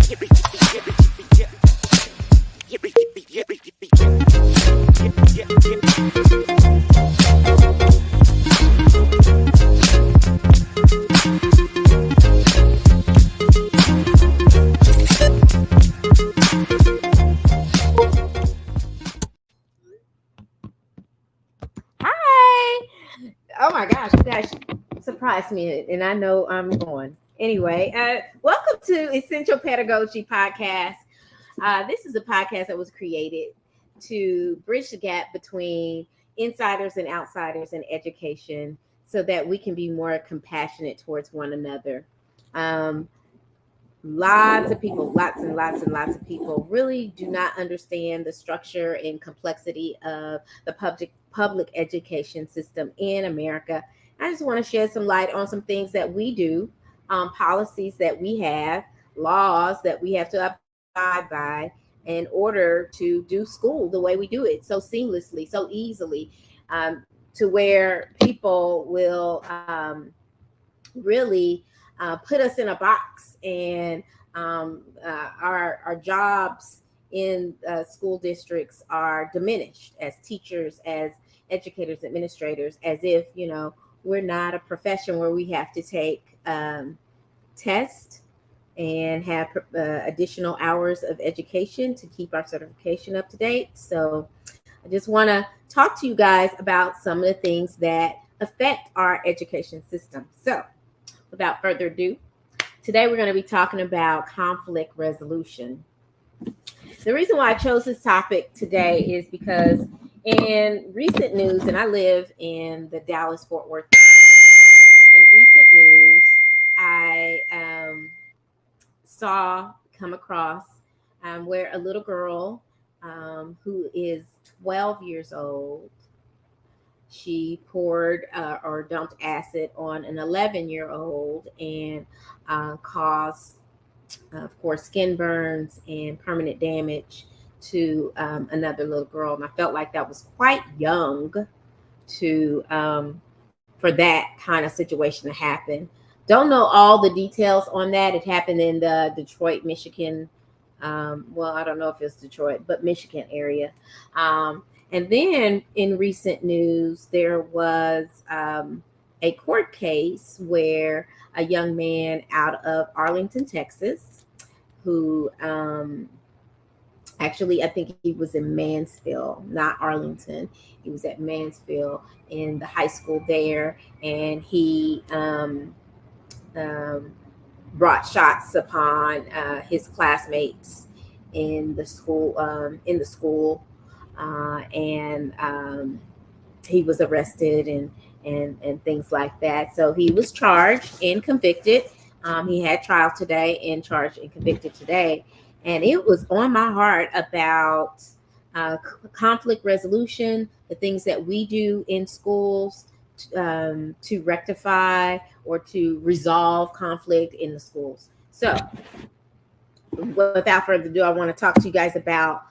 Hi. Oh my gosh, you guys surprised me, and I know I'm going. Anyway, welcome to Essential Pedagogy Podcast. This is a podcast that was created to bridge the gap between insiders and outsiders in education so that we can be more compassionate towards one another. Lots of people, lots and lots and lots of people really do not understand the structure and complexity of the public education system in America. I just want to shed some light on some things that we do, policies that we have, laws that we have to abide by in order to do school the way we do it, so seamlessly, so easily, to where people will really put us in a box, and our jobs in school districts are diminished as teachers, as educators, administrators, as if, we're not a profession where we have to take tests and have additional hours of education to keep our certification up to date. So I just want to talk to you guys about some of the things that affect our education system. So without further ado, today we're going to be talking about conflict resolution. The reason why I chose this topic today is because in recent news, and I live in the Dallas-Fort Worth, in recent news, I come across where a little girl who is 12 years old, she poured or dumped acid on an 11-year-old and caused, of course, skin burns and permanent damage to another little girl. And I felt like that was quite young for that kind of situation to happen. Don't know all the details on that. It happened in the Detroit, Michigan. Well, I don't know if it's Detroit, but Michigan area. And then in recent news, there was a court case where a young man out of Arlington, Texas, who actually, I think he was in Mansfield, not Arlington. He was at Mansfield in the high school there, and he brought shots upon his classmates in the school. And he was arrested and things like that. So he was charged and convicted. He had trial today and charged and convicted today. And it was on my heart about conflict resolution, the things that we do in schools to rectify or to resolve conflict in the schools. So without further ado, I want to talk to you guys about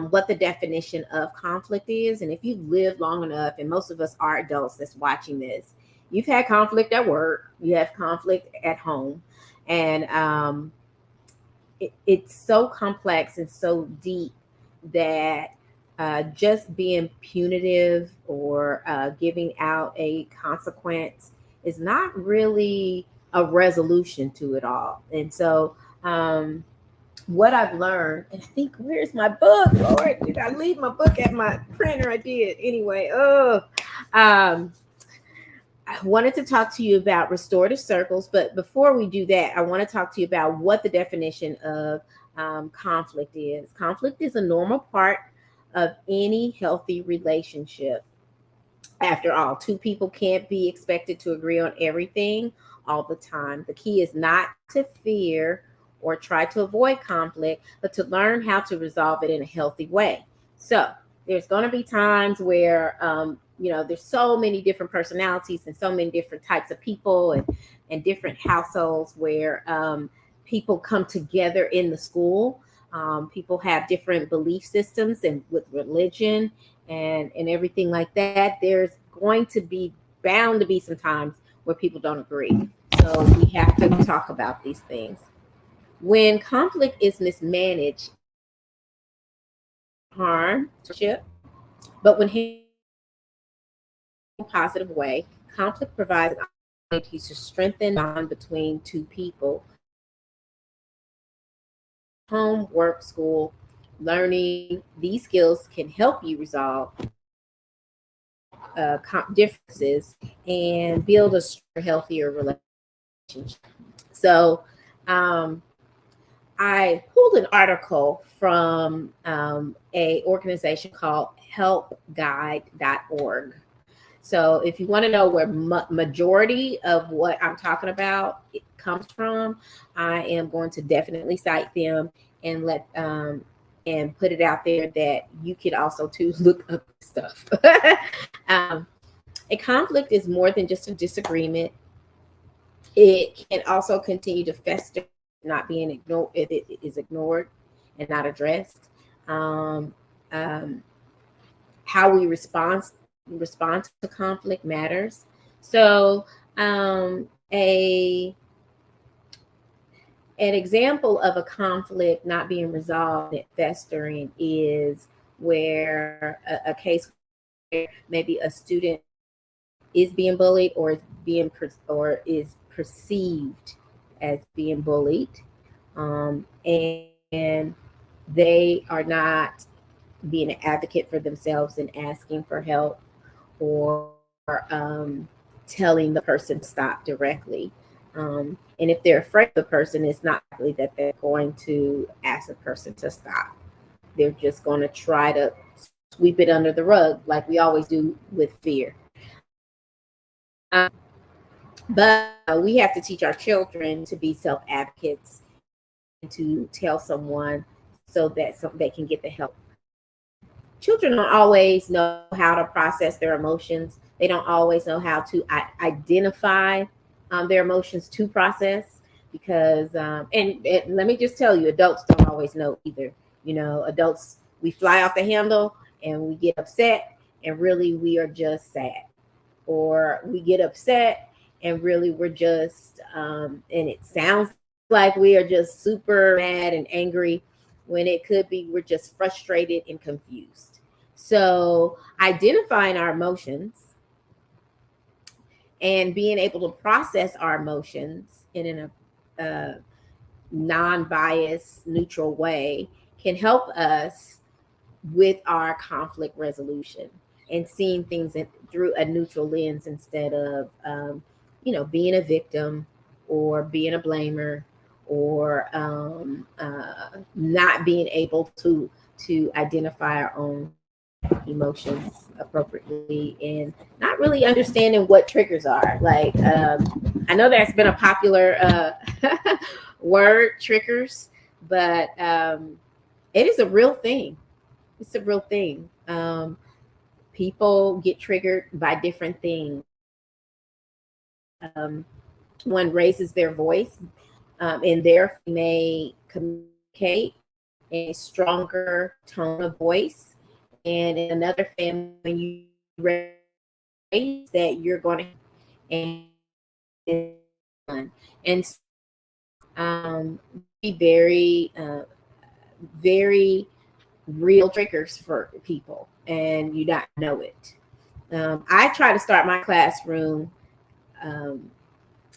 what the definition of conflict is. And if you've lived long enough, and most of us are adults that's watching this, you've had conflict at work, you have conflict at home, and it's so complex and so deep that just being punitive or giving out a consequence is not really a resolution to it all. And so what I've learned, and I think, where's my book? Lord, did I leave my book at my printer? I did. Anyway, I wanted to talk to you about restorative circles, but before we do that, I want to talk to you about what the definition of conflict is. Conflict is a normal part of any healthy relationship. After all, two people can't be expected to agree on everything all the time. The key is not to fear or try to avoid conflict, but to learn how to resolve it in a healthy way. So there's going to be times where, there's so many different personalities and so many different types of people and different households where people come together in the school. People have different belief systems and with religion and everything like that. There's going to be bound to be some times where people don't agree. So we have to talk about these things. When conflict is mismanaged, harm to ship, but when handled in a positive way, conflict provides an opportunity to strengthen bond between two people. Home, work, school, learning these skills can help you resolve differences and build a stronger, healthier relationship. So, um, I pulled an article from a organization called helpguide.org. So if you want to know where majority of what I'm talking about it comes from, I am going to definitely cite them and let and put it out there that you could also too look up stuff. um, a conflict is more than just a disagreement. It can also continue to fester, not being ignored if it is ignored and not addressed. Um, um, how we respond to conflict matters. So, a an example of a conflict not being resolved and festering is where a case where maybe a student is being bullied or is perceived as being bullied, and they are not being an advocate for themselves and asking for help or telling the person to stop directly. And if they're afraid of the person, it's not likely that they're going to ask the person to stop. They're just going to try to sweep it under the rug like we always do with fear. But we have to teach our children to be self advocates and to tell someone so that they can get the help. Children don't always know how to process their emotions. They don't always know how to identify their emotions to process because, and let me just tell you, adults don't always know either. You know, adults, we fly off the handle and we get upset, and really we are just sad. Or we get upset and really we're just, and it sounds like we are just super mad and angry when it could be we're just frustrated and confused. So, identifying our emotions and being able to process our emotions in a non-biased, neutral way can help us with our conflict resolution and seeing things through a neutral lens instead of, being a victim or being a blamer or not being able to identify our own emotions appropriately and not really understanding what triggers are. Like, I know that's been a popular word, triggers, but it is a real thing. It's a real thing. People get triggered by different things. Um, one raises their voice, and therefore may communicate in a stronger tone of voice. And in another family, when you raise that, you're going to and be very, very real triggers for people, and you not know it. I try to start my classroom, um,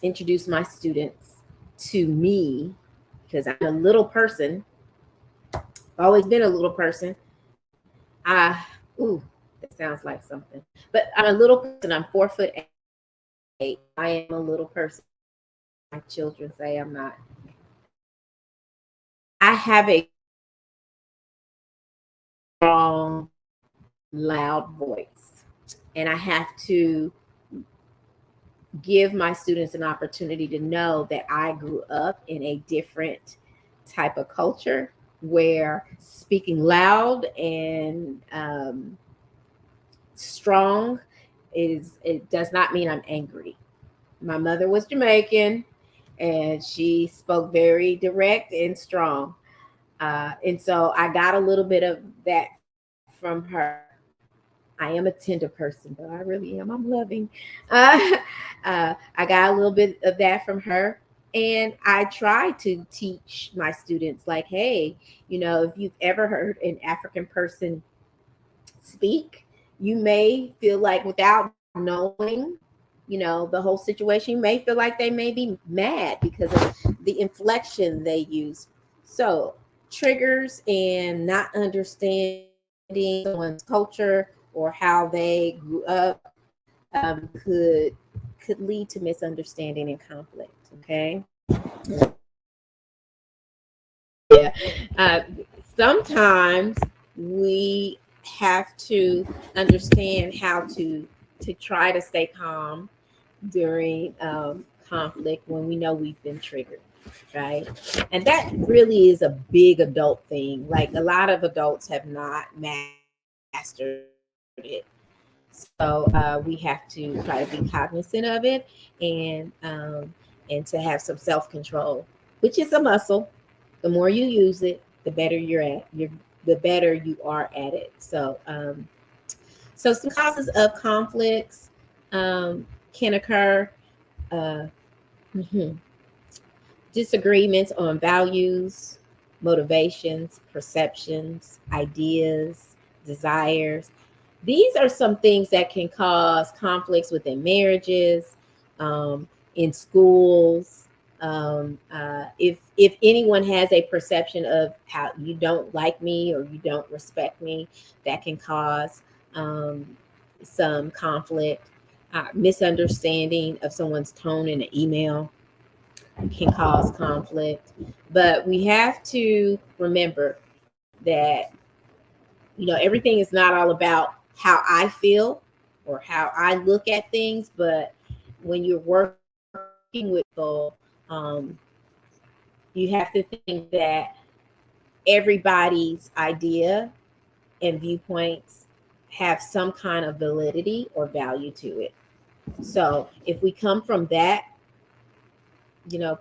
introduce my students to me because I'm a little person. I've always been a little person. Ooh, that sounds like something. But I'm a little person. I'm 4'8". I am a little person. My children say I'm not. I have a strong, loud voice, and I have to give my students an opportunity to know that I grew up in a different type of culture where speaking loud and strong it does not mean I'm angry. My mother was Jamaican and she spoke very direct and strong. And so I got a little bit of that from her. I am a tender person, though I really am. I'm loving. I got a little bit of that from her. And I try to teach my students, like, hey, if you've ever heard an African person speak, you may feel like, without knowing, the whole situation, you may feel like they may be mad because of the inflection they use. So, triggers and not understanding someone's culture or how they grew up could lead to misunderstanding and conflict. Okay. Yeah. Uh, Sometimes we have to understand how to try to stay calm during conflict when we know we've been triggered, right? And that really is a big adult thing. Like, a lot of adults have not mastered it. So we have to try to be cognizant of it, and to have some self control, which is a muscle. The more you use it, the better you're at. The better you are at it. So some causes of conflicts can occur. Uh, mhm. Disagreements on values, motivations, perceptions, ideas, desires. These are some things that can cause conflicts within marriages, um, in schools. If anyone has a perception of how you don't like me or you don't respect me, that can cause um, some conflict. Misunderstanding of someone's tone in an email can cause conflict. But we have to remember that, everything is not all about how I feel or how I look at things, but when you're working with people, you have to think that everybody's idea and viewpoints have some kind of validity or value to it. So if we come from that,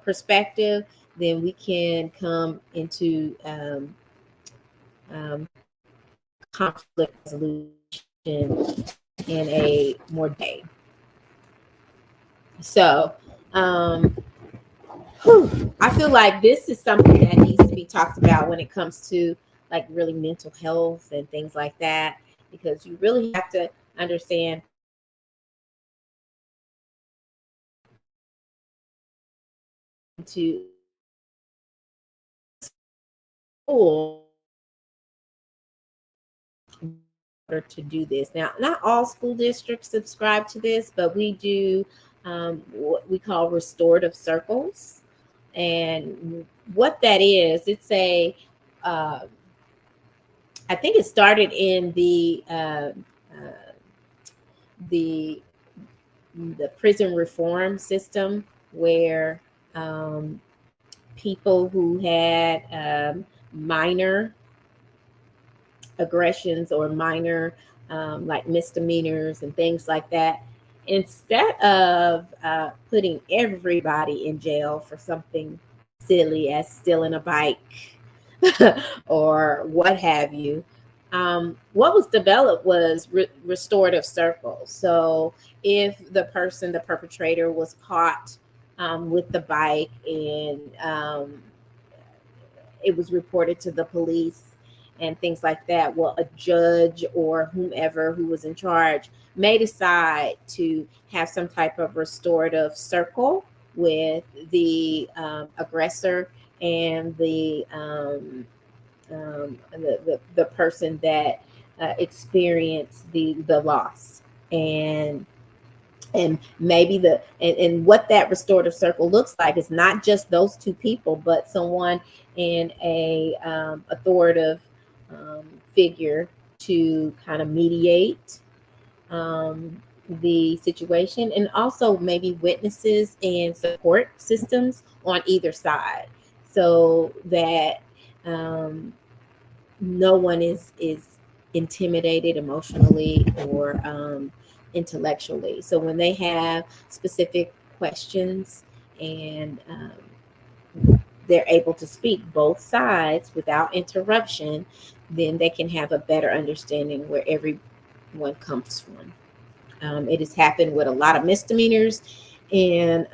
perspective, then we can come into conflict resolution in a more day. So I feel like this is something that needs to be talked about when it comes to, like, really mental health and things like that, because you really have to understand to school to do this. Now, not all school districts subscribe to this, but we do what we call restorative circles. And what that is, it's uh, I think it started in the the prison reform system, where um, people who had minor aggressions or minor like misdemeanors and things like that, instead of putting everybody in jail for something silly as stealing a bike or what have you, what was developed was restorative circles. So if the perpetrator, was caught with the bike, and it was reported to the police and things like that, well, a judge or whomever who was in charge may decide to have some type of restorative circle with the aggressor and the person that experienced the loss. And maybe and what that restorative circle looks like is not just those two people, but someone in a authoritative figure to kind of mediate um, the situation, and also maybe witnesses and support systems on either side, so that um, no one is intimidated emotionally or intellectually. So when they have specific questions, and they're able to speak both sides without interruption, then they can have a better understanding where everyone comes from. It has happened with a lot of misdemeanors, and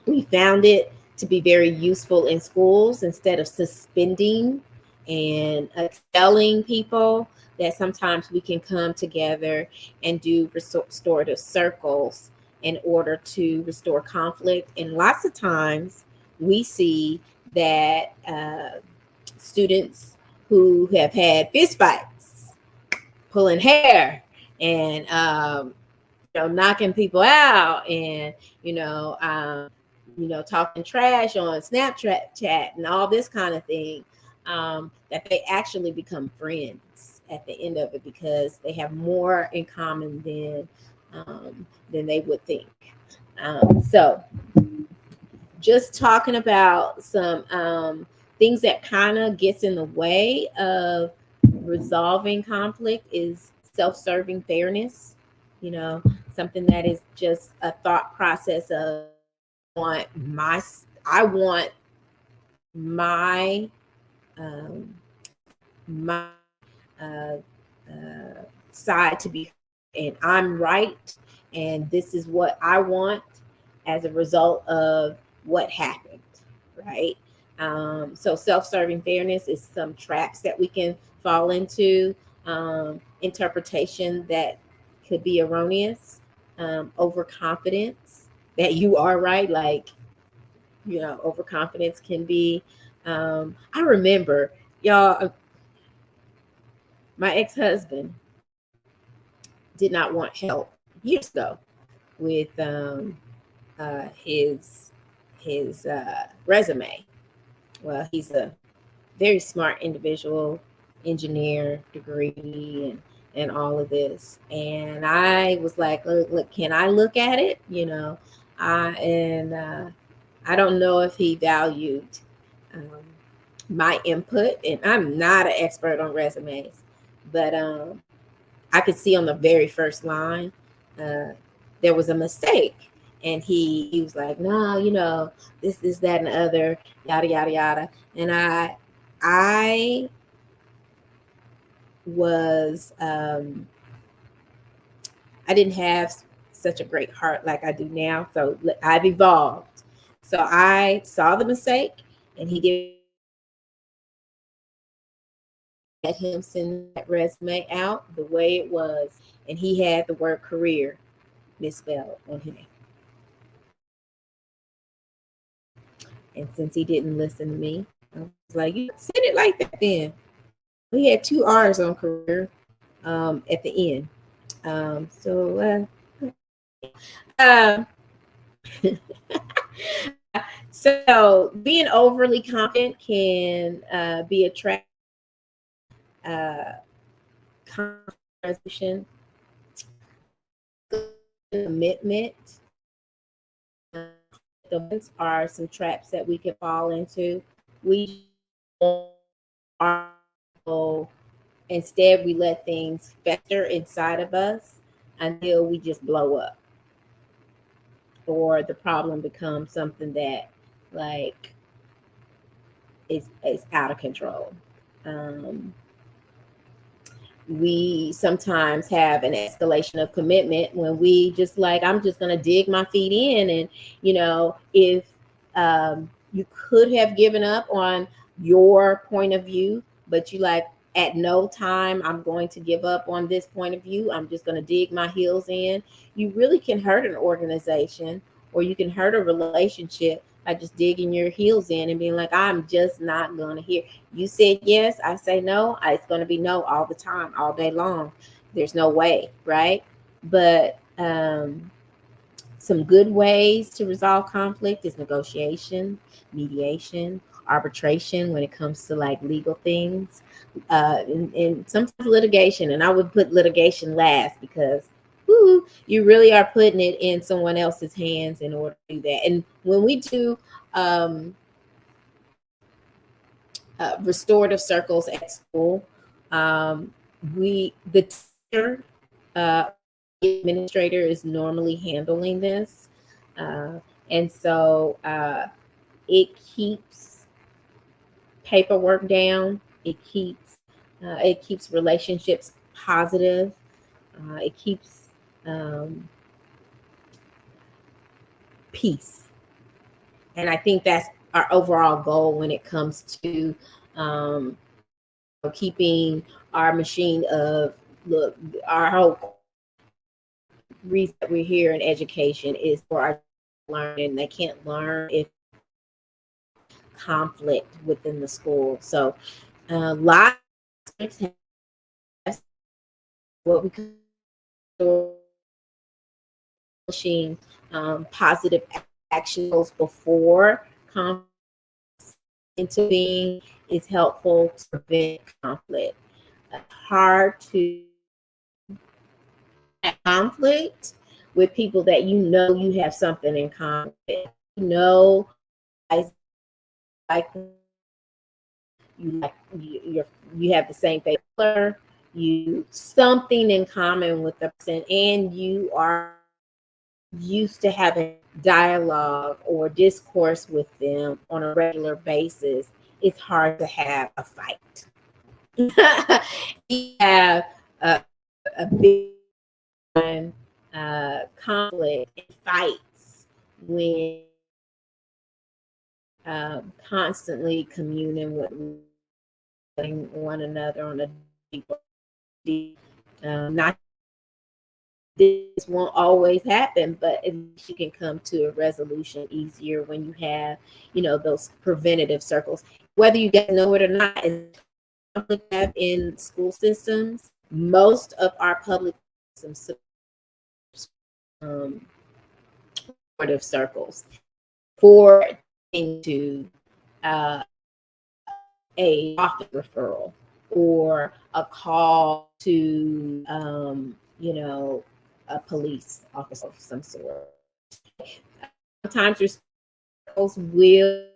We found it to be very useful in schools instead of suspending and expelling people, that sometimes we can come together and do restorative circles in order to restore conflict. And lots of times we see that students who have had fistfights, pulling hair, and knocking people out, and talking trash on Snapchat chat and all this kind of thing, that they actually become friends at the end of it, because they have more in common than they would think. So just talking about some things that kind of gets in the way of resolving conflict is self-serving fairness. Something that is just a thought process of want my I want my my uh, side to be, and I'm right, and this is what I want as a result of what happened, right? So self-serving fairness is some traps that we can fall into, interpretation that could be erroneous, overconfidence that you are right, like overconfidence can be. I remember, y'all, my ex-husband did not want help years ago with his resume. Well, he's a very smart individual, engineer degree, and all of this. And I was like, look, can I look at it? I don't know if he valued um, my input, and I'm not an expert on resumes, but I could see on the very first line uh, there was a mistake, and he was like, no, this, that, and the other, yada yada yada, and I was I didn't have such a great heart like I do now, so I've evolved. So I saw the mistake, and he did let him send that resume out the way it was, and he had the word career misspelled on his name. And since he didn't listen to me, I was like, you said it like that then. He had two R's on career at the end. Uh, so being overly confident can be a trap. Resolution, commitment, those are some traps that we can fall into. We are, instead we let things fester inside of us until we just blow up, or the problem becomes something that like is out of control. We sometimes have an escalation of commitment when we just like, I'm just going to dig my feet in. And, if you could have given up on your point of view, but you like, at no time I'm going to give up on this point of view, I'm just going to dig my heels in. You really can hurt an organization, or you can hurt a relationship by just digging your heels in and being like, I'm just not going to hear. You said yes, I say no. It's going to be no all the time, all day long. There's no way, right? But some good ways to resolve conflict is negotiation, mediation, arbitration when it comes to like legal things, and sometimes litigation. And I would put litigation last, because you really are putting it in someone else's hands in order to do that. And when we do restorative circles at school, the teacher, administrator is normally handling this, and so it keeps paperwork down. It keeps relationships positive. It keeps peace. And I think that's our overall goal when it comes to keeping our machine of look, our whole reason that we're here in education is for our learning. They can't learn if conflict within the school. So a lot of have what we call positive actions before conflict into being is helpful to prevent conflict. Hard to have conflict with people that you have something in common with. I like you have the same favorite color, you something in common with the person, and you are used to having dialogue or discourse with them on a regular basis. It's hard to have a fight. You have a big conflict and fights when constantly communing with one another on a deep, not this won't always happen, but at least you can come to a resolution easier when you have, those preventative circles. Whether you get to know it or not, have in school systems, most of our public systems um, supportive circles for into a office referral or a call to a police officer of some sort. Sometimes your schools will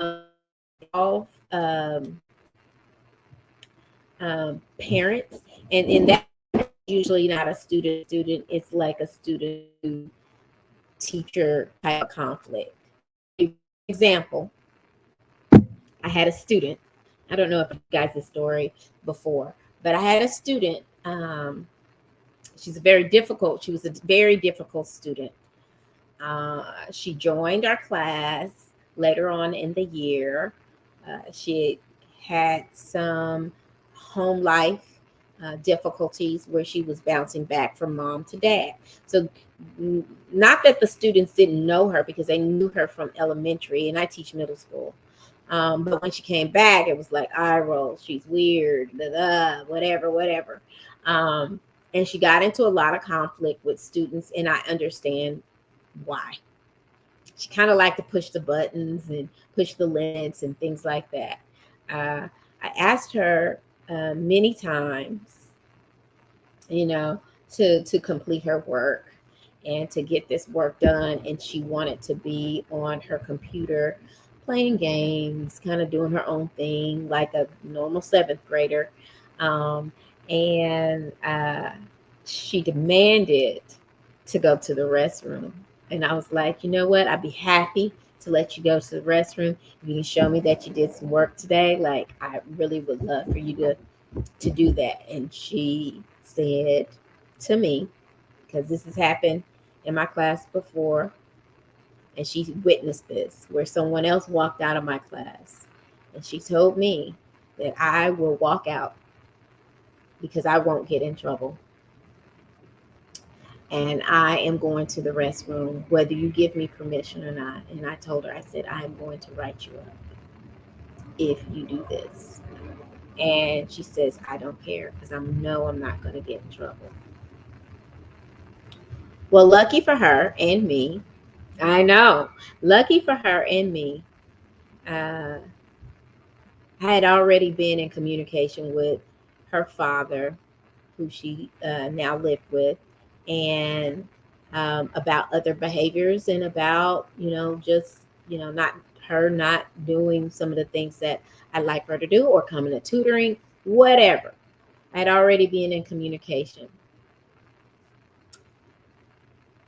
involve parents, and that usually not a student, it's like a student teacher type of conflict. Example, I had a student. I don't know if you guys the story before, but I had a student. She was a very difficult student. She joined our class later on in the year. She had some home life difficulties where she was bouncing back from mom to dad. So, not that the students didn't know her because they knew her from elementary, and I teach middle school. But when she came back, it was like eye roll. She's weird, whatever. And she got into a lot of conflict with students, and I understand why. She kind of liked to push the buttons and push the limits and things like that. I asked her many times, to complete her work and to get this work done. And she wanted to be on her computer playing games, kind of doing her own thing like a normal seventh grader. And she demanded to go to the restroom. And I was like, you know what? I'd be happy to let you go to the restroom. You can show me that you did some work today. Like, I really would love for you to do that. And she said to me, because this has happened in my class before, and she witnessed this, where someone else walked out of my class, and she told me that I will walk out because I won't get in trouble. And I am going to the restroom, whether you give me permission or not. And I told her, I said, I am going to write you up if you do this. And she says, I don't care because I know I'm not going to get in trouble. Well, lucky for her and me, I know, lucky for her and me, uh, I had already been in communication with her father, who she now lived with, and about other behaviors and about, just, not doing some of the things that I'd like her to do or coming to tutoring, whatever. I'd already been in communication.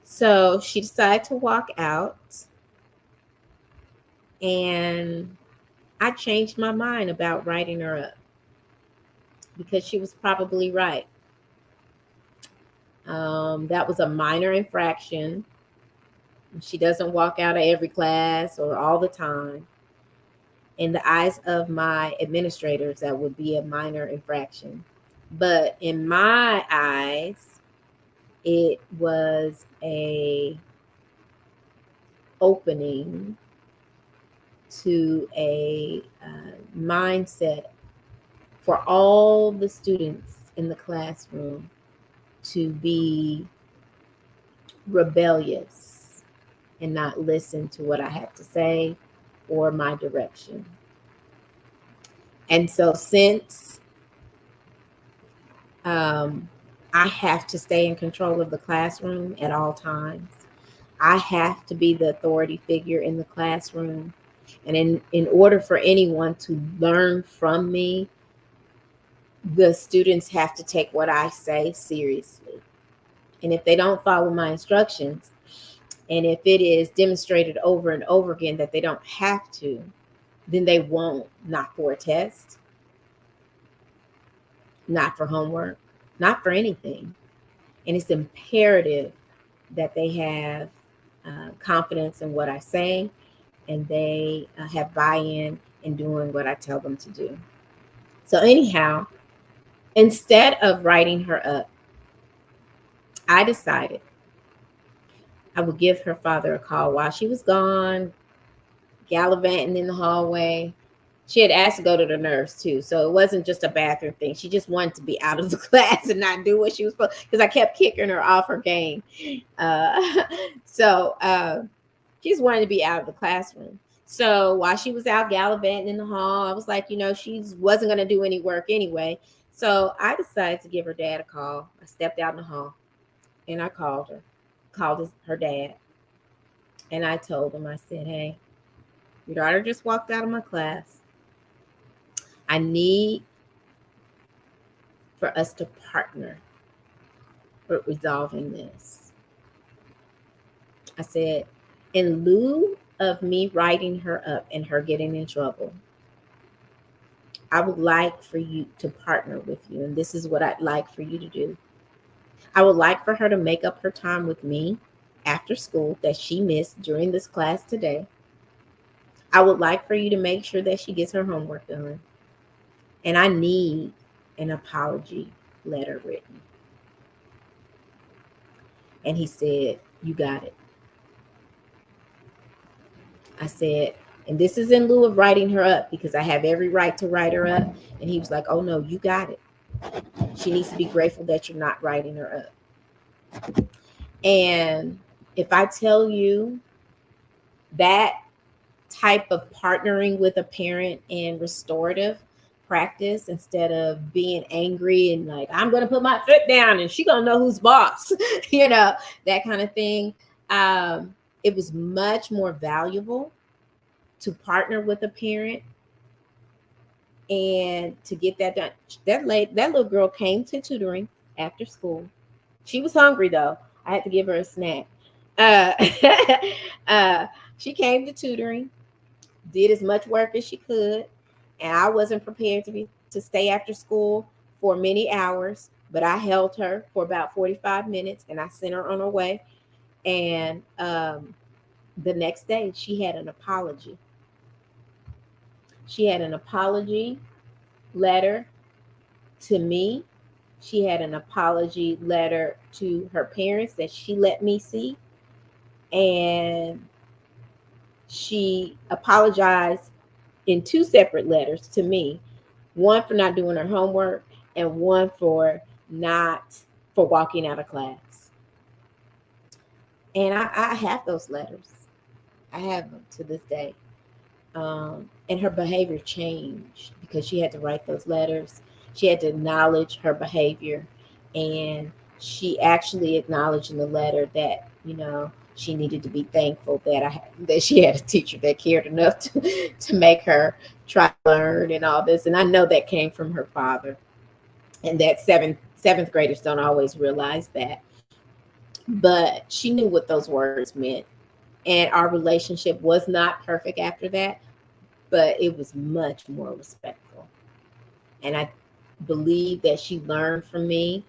So she decided to walk out, and I changed my mind about writing her up because she was probably right. That was a minor infraction. She doesn't walk out of every class or all the time. In the eyes of my administrators, that would be a minor infraction. But in my eyes, it was a opening to a mindset for all the students in the classroom to be rebellious and not listen to what I have to say or my direction. And so, since I have to stay in control of the classroom at all times, I have to be the authority figure in the classroom. And in order for anyone to learn from me, the students have to take what I say seriously. And if they don't follow my instructions, and if it is demonstrated over and over again that they don't have to, then they won't, not for a test, not for homework, not for anything. And it's imperative that they have confidence in what I say, and they have buy-in in doing what I tell them to do. So anyhow, instead of writing her up, I decided I would give her father a call while she was gone, gallivanting in the hallway. She had asked to go to the nurse too, so it wasn't just a bathroom thing. She just wanted to be out of the class and not do what she was supposed, because I kept kicking her off her game. Uh, so she just wanted to be out of the classroom. So while she was out gallivanting in the hall, I was like, she wasn't going to do any work anyway. So I decided to give her dad a call. I stepped out in the hall and I called her dad. And I told him, I said, hey, your daughter just walked out of my class. I need for us to partner with resolving this. I said, in lieu of me writing her up and her getting in trouble, I would like for you to partner with you. And this is what I'd like for you to do. I would like for her to make up her time with me after school that she missed during this class today. I would like for you to make sure that she gets her homework done. And I need an apology letter written. And he said, you got it. I said, and this is in lieu of writing her up, because I have every right to write her up. And he was like, oh no, you got it. She needs to be grateful that you're not writing her up. And if I tell you that type of partnering with a parent in restorative practice, instead of being angry and like, I'm going to put my foot down and she's going to know who's boss, that kind of thing. It was much more valuable to partner with a parent and to get that done. That little girl came to tutoring after school. She was hungry though. I had to give her a snack. Uh, she came to tutoring, did as much work as she could, and I wasn't prepared to stay after school for many hours, but I held her for about 45 minutes and I sent her on her way. And the next day, she had an apology. She had an apology letter to me. She had an apology letter to her parents that she let me see. And she apologized in two separate letters to me, one for not doing her homework and one for walking out of class. And I have those letters. I have them to this day. And her behavior changed because she had to write those letters. She had to acknowledge her behavior. And she actually acknowledged in the letter that, she needed to be thankful that she had a teacher that cared enough to make her try to learn and all this. And I know that came from her father. And that seventh graders don't always realize that. But she knew what those words meant. And our relationship was not perfect after that, but it was much more respectful. And I believe that she learned from me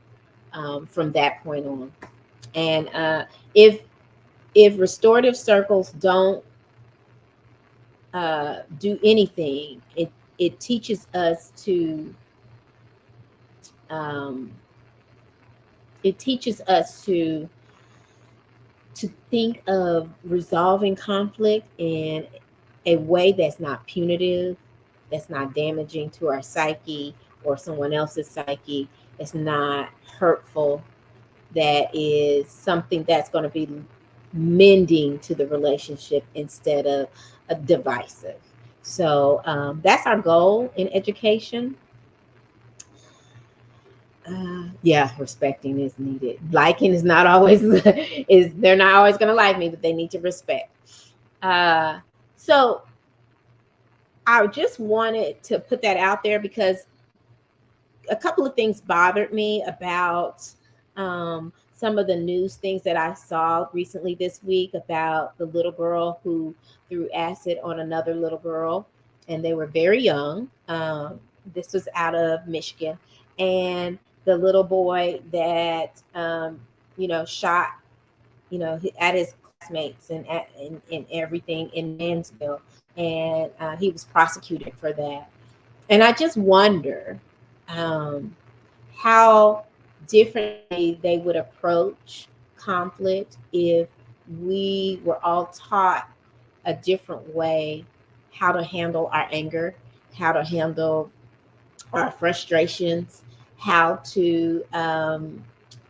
from that point on. And if if restorative circles don't do anything, it teaches us to um, it teaches us to think of resolving conflict in a way that's not punitive, that's not damaging to our psyche or someone else's psyche, that's not hurtful, that is something that's going to be mending to the relationship instead of a divisive. So that's our goal in education. Yeah, respecting is needed. Liking is not always is they're not always going to like me, but they need to respect. So I just wanted to put that out there because a couple of things bothered me about some of the news things that I saw recently this week about the little girl who threw acid on another little girl, and they were very young. This was out of Michigan, and the little boy that shot at his classmates and everything in Mansville, and he was prosecuted for that. And I just wonder how differently they would approach conflict if we were all taught a different way how to handle our anger, how to handle our frustrations, how to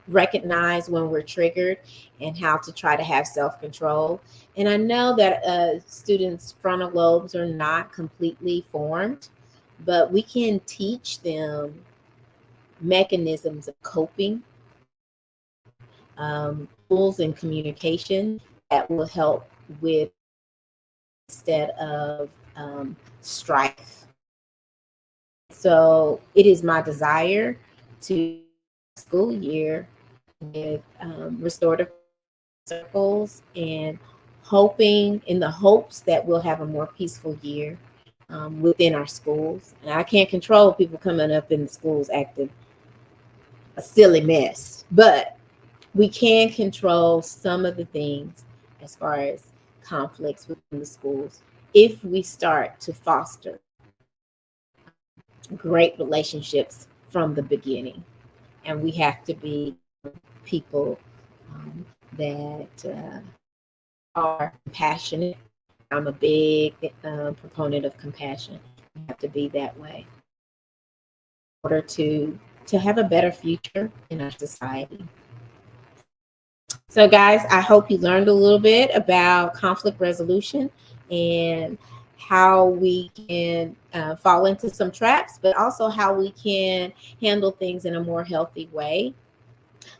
recognize when we're triggered, and how to try to have self-control. And I know that students' frontal lobes are not completely formed, but we can teach them mechanisms of coping, tools and communication that will help with instead of strife. So it is my desire to school year with restorative circles, and hoping in the hopes that we'll have a more peaceful year within our schools. And I can't control people coming up in the schools acting a silly mess, but we can control some of the things as far as conflicts within the schools if we start to foster great relationships from the beginning. And we have to be people that are compassionate. I'm a big proponent of compassion. We have to be that way in order to have a better future in our society. So guys, I hope you learned a little bit about conflict resolution and how we can fall into some traps, but also how we can handle things in a more healthy way.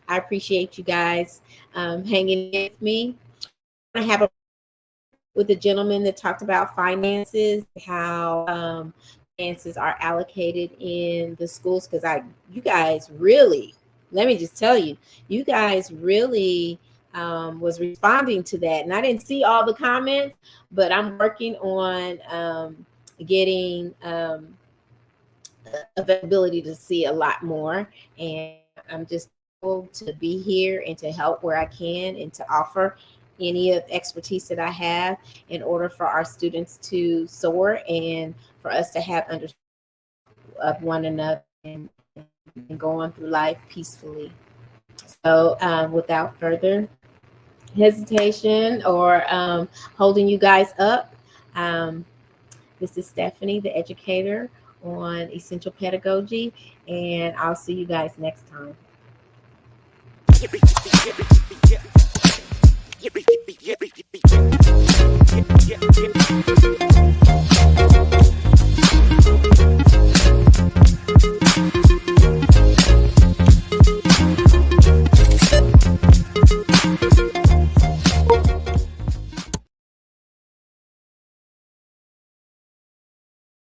I appreciate you guys hanging with me. I have a with a gentleman that talked about finances, how finances are allocated in the schools, because you guys really, let me just tell you, you guys really was responding to that. And I didn't see all the comments, but I'm working on getting availability to see a lot more. And I'm just able to be here and to help where I can and to offer any of the expertise that I have in order for our students to soar and for us to have understanding of one another and go on through life peacefully. So without further hesitation or holding you guys up, this is Stephanie, the educator on Essential Pedagogy, and I'll see you guys next time.